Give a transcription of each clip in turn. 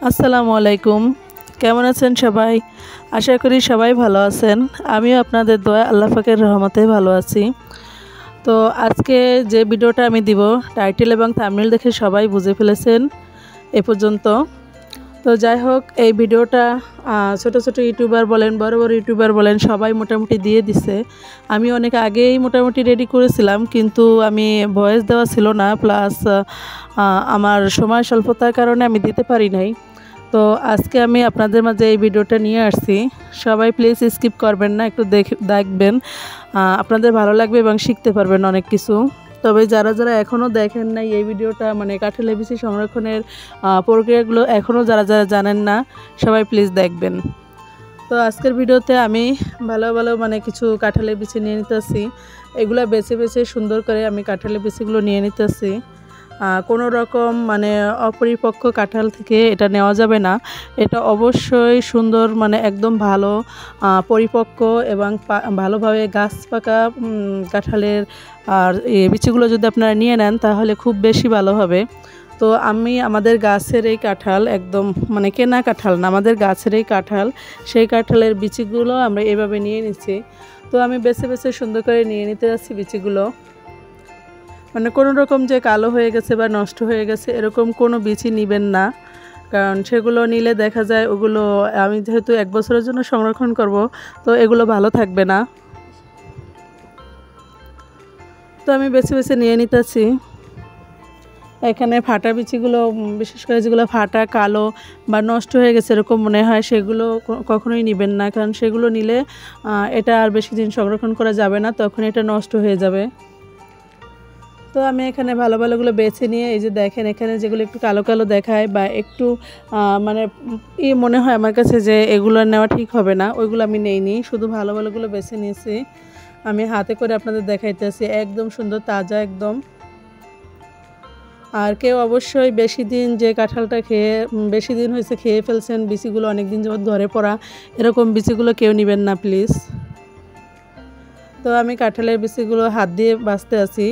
আসসালামু আলাইকুম। কেমন আছেন সবাই? আশা করি সবাই ভালো আছেন। আমিও আপনাদের দোয়ায় আল্লাহ পাকের রহমতে ভালো আছি। তো আজকে যে ভিডিওটা আমি দিব, টাইটেল এবং থাম্বনেল দেখে সবাই বুঝে ফেলেছেন এ পর্যন্ত। তো যাই হোক, এই ভিডিওটা ছোট ছোট ইউটিউবার বলেন, বড় বড় ইউটিউবার বলেন, সবাই মোটামুটি দিয়ে দিছে। আমি অনেক আগেই মোটামুটি রেডি করেছিলাম, কিন্তু আমি ভয়েস দেওয়া ছিল না, প্লাস আমার সময় স্বল্পতার কারণে আমি দিতে পারি নাই। তো আজকে আমি আপনাদের মাঝে এই ভিডিওটা নিয়ে আসছি। সবাই প্লিজ স্কিপ করবেন না, একটু দেখবেন, আপনাদের ভালো লাগবে এবং শিখতে পারবেন অনেক কিছু। তবে যারা যারা এখনও দেখেন নাই এই ভিডিওটা, মানে কাঁঠালের বিচি সংরক্ষণের প্রক্রিয়াগুলো এখনও যারা যারা জানেন না, সবাই প্লিজ দেখবেন। তো আজকের ভিডিওতে আমি ভালো ভালো মানে কিছু কাঁঠালের বিচি নিয়ে নিতেছি। এগুলো বেছে বেছে সুন্দর করে আমি কাঁঠালের বিচিগুলো নিয়ে নিতেছি। কোনো রকম মানে অপরিপক্ক কাঁঠাল থেকে এটা নেওয়া যাবে না। এটা অবশ্যই সুন্দর, মানে একদম ভালো পরিপক্ক এবং ভালোভাবে গাছ পাকা কাঁঠালের আর এই বিচিগুলো যদি আপনারা নিয়ে নেন তাহলে খুব বেশি ভালো হবে। তো আমি আমাদের গাছের এই কাঁঠাল, একদম মানে কেনা কাঁঠাল না, আমাদের গাছের এই কাঁঠাল, সেই কাঁঠালের বিচিগুলো আমরা এভাবে নিয়ে নিচ্ছি। তো আমি বেছে বেছে সুন্দর করে নিয়ে নিতে যাচ্ছি বিচিগুলো। মানে কোনো রকম যে কালো হয়ে গেছে বা নষ্ট হয়ে গেছে এরকম কোনো বিচি নেবেন না, কারণ সেগুলো নিলে দেখা যায় ওগুলো আমি যেহেতু 1 বছরের জন্য সংরক্ষণ করব, তো এগুলো ভালো থাকবে না। তো আমি বেছে বেছে নিয়ে নিতেছি। এখানে ফাটা বিচিগুলো, বিশেষ করে যেগুলো ফাটা, কালো বা নষ্ট হয়ে গেছে এরকম মনে হয়, সেগুলো কখনোই নেবেন না, কারণ সেগুলো নিলে এটা আর বেশি দিন সংরক্ষণ করা যাবে না, তখন এটা নষ্ট হয়ে যাবে। তো আমি এখানে ভালো ভালোগুলো বেছে নিয়ে, এই যে দেখেন এখানে যেগুলো একটু কালো কালো দেখায় বা একটু মানে মনে হয় আমার কাছে যে এগুলো নেওয়া ঠিক হবে না, ওইগুলো আমি নেইনি, শুধু ভালো ভালোগুলো বেছে নিয়েছি। আমি হাতে করে আপনাদের দেখাইতেছি, একদম সুন্দর তাজা একদম। আর কেউ অবশ্যই বেশি দিন যে কাঁঠালটা বেশি দিন হয়েছে খেয়ে ফেলছেন, বিচিগুলো অনেক দিন যাবত ধরে পড়া, এরকম বিচিগুলো কেউ নেবেন না প্লিজ। তো আমি কাঁঠালের বিচিগুলো হাত দিয়ে বাছতে আছি।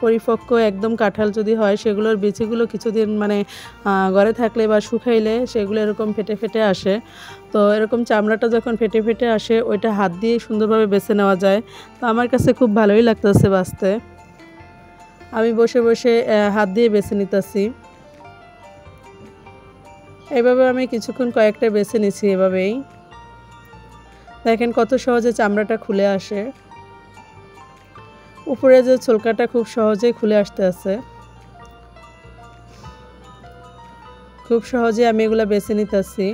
পরিপক্ক একদম কাঁঠাল যদি হয়, সেগুলোর বিচিগুলো কিছুদিন মানে ঘরে থাকলে বা শুকাইলে সেগুলো এরকম ফেটে ফেটে আসে। তো এরকম চামড়াটা যখন ফেটে ফেটে আসে, ওইটা হাত দিয়ে সুন্দরভাবে বেছে নেওয়া যায়। তো আমার কাছে খুব ভালোই লাগতেছে বাছতে। আমি বসে বসে হাত দিয়ে বেছে নিতেছি। এভাবে আমি কিছুক্ষণ কয়েকটা বেছে নিছি। এভাবেই দেখেন কত সহজে চামড়াটা খুলে আসে, উপরে যে ছোলকাটা খুব সহজেই খুলে আসতে আছে। খুব সহজে আমি এগুলো বেছে নিতেছি।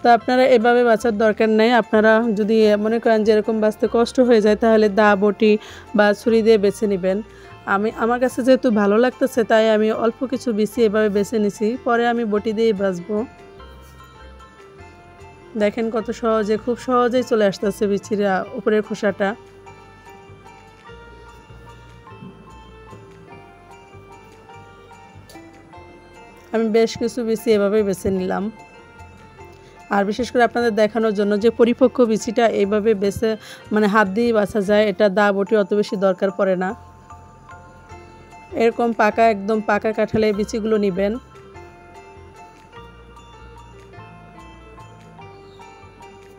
তো আপনারা এভাবে বাছার দরকার নেই। আপনারা যদি মনে করেন যে এরকম বাছতে কষ্ট হয়ে যায়, তাহলে দা, বটি বা ছুরি দিয়ে বেছে নেবেন। আমার কাছে যেহেতু ভালো লাগতেছে, তাই আমি অল্প কিছু বিচি এভাবে বেছে নিছি, পরে আমি বটি দিয়েই বাছবো। দেখেন কত সহজে, খুব সহজেই চলে আসতেছে বিচিরা উপরের খোসাটা। আমি বেশ কিছু বিচি এভাবেই বেছে নিলাম। আর বিশেষ করে আপনাদের দেখানোর জন্য যে পরিপক্ক বিচিটা এইভাবে বেছে মানে হাত দিয়ে বাছা যায়, এটা দা, বটি অত বেশি দরকার পড়ে না। এরকম পাকা, একদম পাকা কাঁঠালের বিচিগুলো নেবেন।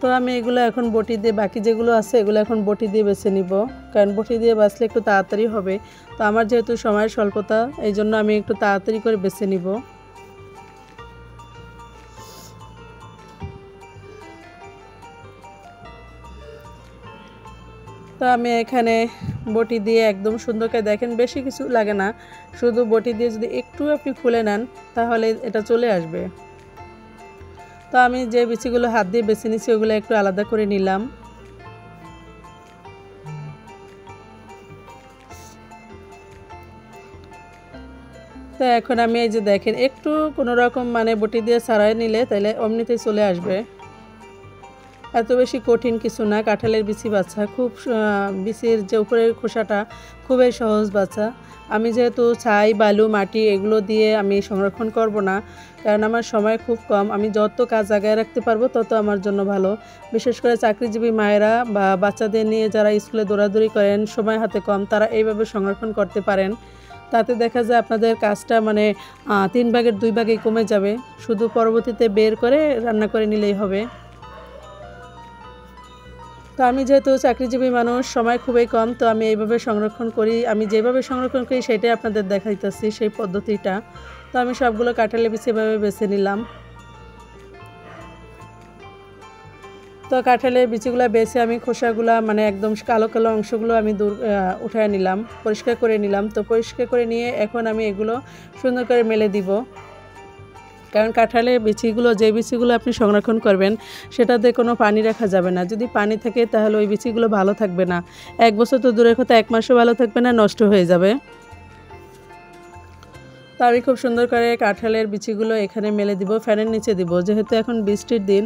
তো আমি এগুলো এখন বটি দিয়ে, বাকি যেগুলো আছে এগুলো এখন বটি দিয়ে বেছে নিব, কারণ বটি দিয়ে বাছলে একটু তাড়াতাড়ি হবে। তো আমার যেহেতু সময়ের স্বল্পতা, এই জন্য আমি একটু তাড়াতাড়ি করে বেছে নিব। তো আমি এখানে বটি দিয়ে একদম সুন্দর করে, দেখেন বেশি কিছু লাগে না, শুধু বটি দিয়ে যদি একটু আপনি খুলে নেন তাহলে এটা চলে আসবে। তো আমি যে বিচিগুলো হাত দিয়ে বেছে নিচ্ছি ওগুলো একটু আলাদা করে নিলাম। তো এখন আমি এই যে দেখেন একটু কোনো রকম মানে বটি দিয়ে ছাড়াই নিলে তাহলে অমনিতেই চলে আসবে। এত বেশি কঠিন কিছু না কাঁঠালের বিচি বাছা, খুব বিচির যে উপরের খোসাটা খুবই সহজ বাছা। আমি যেহেতু ছাই, বালু, মাটি এগুলো দিয়ে আমি সংরক্ষণ করব না, কারণ আমার সময় খুব কম। আমি যত কাজ আগায় রাখতে পারবো তত আমার জন্য ভালো। বিশেষ করে চাকরিজীবী মায়েরা বা বাচ্চাদের নিয়ে যারা স্কুলে দৌড়াদৌড়ি করেন, সময় হাতে কম, তারা এইভাবে সংরক্ষণ করতে পারেন। তাতে দেখা যায় আপনাদের কাজটা মানে 3 ভাগের 2 ভাগে কমে যাবে। শুধু পরবর্তীতে বের করে রান্না করে নিলেই হবে। তো আমি যেহেতু চাকরিজীবী মানুষ, সময় খুবই কম, তো আমি এইভাবে সংরক্ষণ করি। আমি যেভাবে সংরক্ষণ করি সেটাই আপনাদের দেখাইতেছি, সেই পদ্ধতিটা। তো আমি সবগুলো কাঁঠালের বিচি এভাবে বেছে নিলাম। তো কাঁঠালের বিচিগুলো বেছে আমি খোসাগুলা মানে একদম কালো কালো অংশগুলো আমি উঠায় নিলাম, পরিষ্কার করে নিলাম। তো পরিষ্কার করে নিয়ে এখন আমি এগুলো সুন্দর করে মেলে দিব। কারণ কাঁঠালের বিচিগুলো, যে বিচিগুলো আপনি সংরক্ষণ করবেন সেটাতে কোনো পানি রাখা যাবে না। যদি পানি থাকে তাহলে ওই বিচিগুলো ভালো থাকবে না। 1 বছর তো দূরের কথা, 1 মাসও ভালো থাকবে না, নষ্ট হয়ে যাবে। তো আমি খুব সুন্দর করে কাঁঠালের বিচিগুলো এখানে মেলে দিব, ফ্যানের নিচে দিব। যেহেতু এখন বৃষ্টির দিন,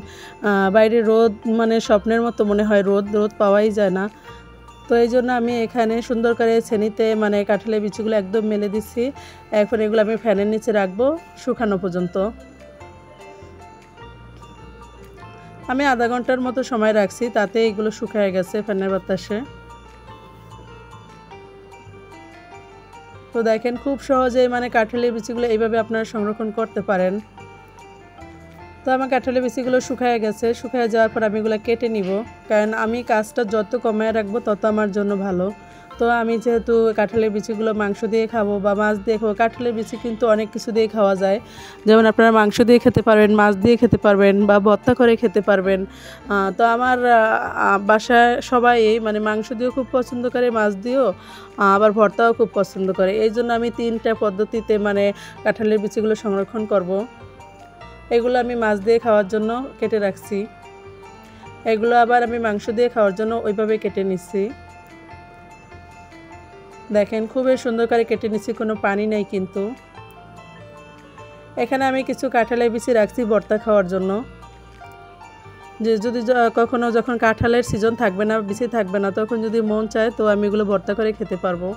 বাইরে রোদ মানে স্বপ্নের মতো মনে হয়, রোদ পাওয়াই যায় না। তো এই জন্য আমি এখানে সুন্দর করে ছেনিতে মানে কাঁঠালের বিচিগুলো একদম মেলে দিচ্ছি। এখন এগুলো আমি ফ্যানের নিচে রাখবো শুকানো পর্যন্ত। আমি আধা ঘন্টার মতো সময় রাখছি, তাতে এগুলো শুকিয়ে গেছে ফ্যানের বাতাসে। তো দেখেন খুব সহজেই মানে কাঁঠালের বিচিগুলো এইভাবে আপনারা সংরক্ষণ করতে পারেন। তো আমার কাঁঠালের বিচিগুলো শুকিয়ে গেছে। শুকিয়ে যাওয়ার পর আমি এগুলো কেটে নিব, কারণ আমি কাজটা যত কমায় রাখবো তত আমার জন্য ভালো। তো আমি যেহেতু কাঁঠালের বিচিগুলো মাংস দিয়ে খাবো বা মাছ দিয়ে খাবো, কাঁঠালের বিচি কিন্তু অনেক কিছু দিয়ে খাওয়া যায়। যেমন আপনারা মাংস দিয়ে খেতে পারবেন, মাছ দিয়ে খেতে পারবেন বা ভর্তা করে খেতে পারবেন। তো আমার বাসায় সবাই মানে মাংস দিয়েও খুব পছন্দ করে, মাছ দিয়েও, আবার ভর্তাও খুব পছন্দ করে। এই জন্য আমি 3টা পদ্ধতিতে মানে কাঁঠালের বিচিগুলো সংরক্ষণ করব। এগুলো আমি মাছ দিয়ে খাওয়ার জন্য কেটে রাখছি, এগুলো আবার আমি মাংস দিয়ে খাওয়ার জন্য ওইভাবে কেটে নিচ্ছি। দেখেন খুবই সুন্দর করে কেটে নিচ্ছি, কোনো পানি নেই কিন্তু। এখানে আমি কিছু কাঁঠালের বিচি রাখছি ভর্তা খাওয়ার জন্য, যে যদি কখনো যখন কাঁঠালের সিজন থাকবে না, বিচি থাকবে না, তখন যদি মন চায় তো আমি এগুলো ভর্তা করে খেতে পারবো।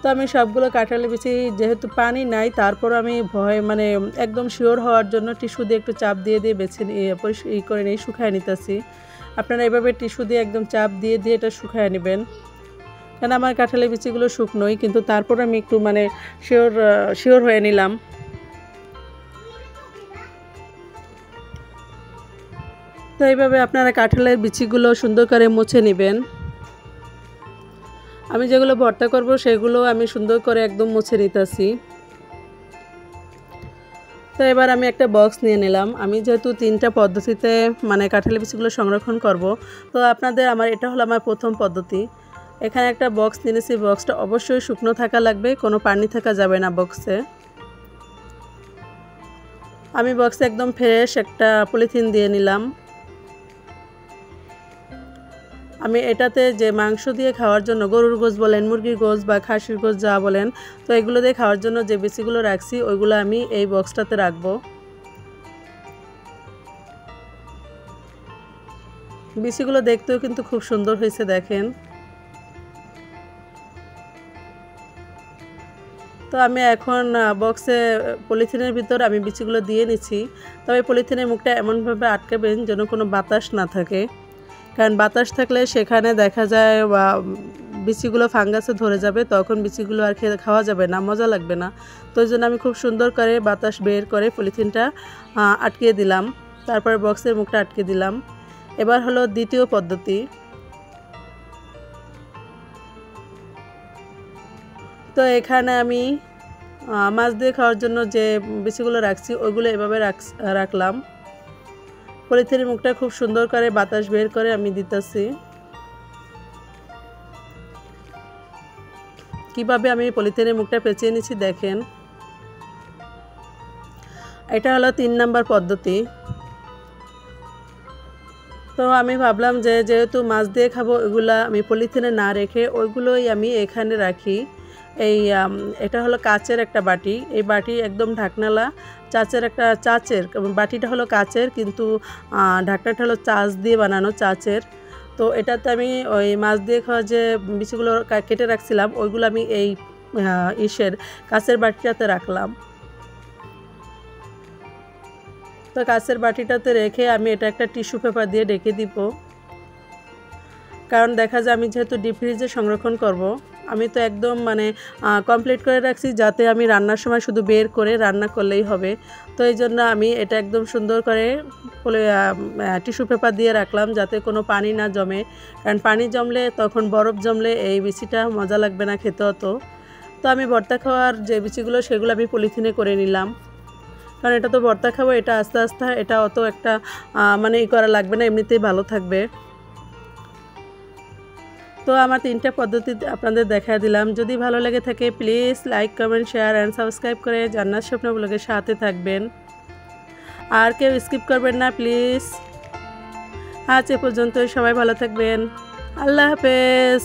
তো আমি সবগুলো কাঁঠালের বিচি, যেহেতু পানি নাই তারপর আমি ভয় মানে একদম শিওর হওয়ার জন্য টিস্যু দিয়ে একটু চাপ দিয়ে বেছে করে নিয়ে শুকায় নিতেছি। আপনারা এভাবে টিস্যু দিয়ে একদম চাপ দিয়ে এটা শুকায় নেবেন। কারণ আমার কাঁঠালের বিচিগুলো শুকনোই, কিন্তু তারপর আমি একটু মানে শিওর হয়ে নিলাম। তো এইভাবে আপনারা কাঁঠালের বিচিগুলো সুন্দর করে মুছে নেবেন। আমি যেগুলো ভর্তা করব সেগুলো আমি সুন্দর করে একদম মুছে নিতেছি। তো এবার আমি একটা বক্স নিয়ে নিলাম। আমি যেহেতু 3টা পদ্ধতিতে মানে কাঁঠালের বিচিগুলো সংরক্ষণ করব, তো এটা হলো আমার প্রথম পদ্ধতি। এখানে একটা বক্স নিয়েছি, বক্সটা অবশ্যই শুকনো থাকা লাগবে, কোনো পানি থাকা যাবে না বক্সে। আমি বক্সে একদম ফ্রেশ একটা পলিথিন দিয়ে নিলাম। আমি এটাতে যে মাংস দিয়ে খাওয়ার জন্য, গরুর গোশ বলেন, মুরগির গোশ বা খাসির গোশ যা বলেন, তো এগুলো দিয়ে খাওয়ার জন্য যে বিচিগুলো রাখছি ওইগুলো আমি এই বক্সটাতে রাখবো। বিচিগুলো দেখতেও কিন্তু খুব সুন্দর হয়েছে, দেখেন। তো আমি এখন বক্সে পলিথিনের ভিতর আমি বিচিগুলো দিয়ে নিচ্ছি। তবে পলিথিনের মুখটা এমনভাবে আটকাবেন যেন কোনো বাতাস না থাকে, কারণ বাতাস থাকলে সেখানে দেখা যায় বা বিচিগুলো ফাঙ্গাসে ধরে যাবে, তখন বিচিগুলো আর খাওয়া যাবে না, মজা লাগবে না। তো ওই জন্য আমি খুব সুন্দর করে বাতাস বের করে পলিথিনটা আটকিয়ে দিলাম, তারপরে বক্সের মুখটা আটকে দিলাম। এবার হলো দ্বিতীয় পদ্ধতি। তো এখানে আমি মাছ দিয়ে খাওয়ার জন্য যে বিচিগুলো রাখছি ওইগুলো এভাবে রাখলাম। পলিথিনের মুখটা খুব সুন্দর করে বাতাস বের করে আমি দিতেছি। কিভাবে আমি পলিথিনের মুখটা পেঁচিয়ে নিচ্ছি দেখেন। এটা হলো 3 নাম্বার পদ্ধতি। তো আমি ভাবলাম যে যেহেতু মাছ দিয়ে খাবো, ওইগুলা আমি পলিথিনে না রেখে ওইগুলোই আমি এখানে রাখি। এটা হলো কাচের একটা বাটি, এই বাটি একদম ঢাকনালা, চাচের বাটিটা হলো কাচের, কিন্তু ঢাকনাটা হলো চাচ দিয়ে বানানো, চাচের। তো এটাতে আমি ওই মাছ দিয়ে খাওয়া যে বিচিগুলো কেটে রাখছিলাম ওইগুলো আমি এই কাচের বাটিটাতে রাখলাম। তো কাচের বাটিটাতে রেখে আমি এটা একটা টিস্যু পেপার দিয়ে ঢেকে দিব, কারণ দেখা যায় আমি যেহেতু ডিপ ফ্রিজে সংরক্ষণ করব, আমি তো একদম মানে কমপ্লিট করে রাখছি, যাতে আমি রান্নার সময় শুধু বের করে রান্না করলেই হবে। তো এই জন্য আমি এটা একদম সুন্দর করে টিস্যু পেপার দিয়ে রাখলাম, যাতে কোনো পানি না জমে, কারণ পানি জমলে তখন বরফ জমলে এই বিচিটা মজা লাগবে না খেতে অত। তো আমি ভর্তা খাওয়ার যে বিচিগুলো সেগুলো আমি পলিথিনে করে নিলাম, কারণ এটা তো ভর্তা খাবো, এটা আস্তে আস্তে এটা অত একটা মানে করা লাগবে না, এমনিতেই ভালো থাকবে। তো আমার 3টা পদ্ধতি আপনাদের দেখা দিলাম। যদি ভালো লেগে থাকে please like, comment, share and subscribe করে জান্নাত স্বপ্ন ব্লগের সাথে থাকবেন, আর কেউ স্কিপ করবেন না প্লিজ। আজ এ পর্যন্তই, সবাই ভালো থাকবেন। আল্লাহ হাফেজ।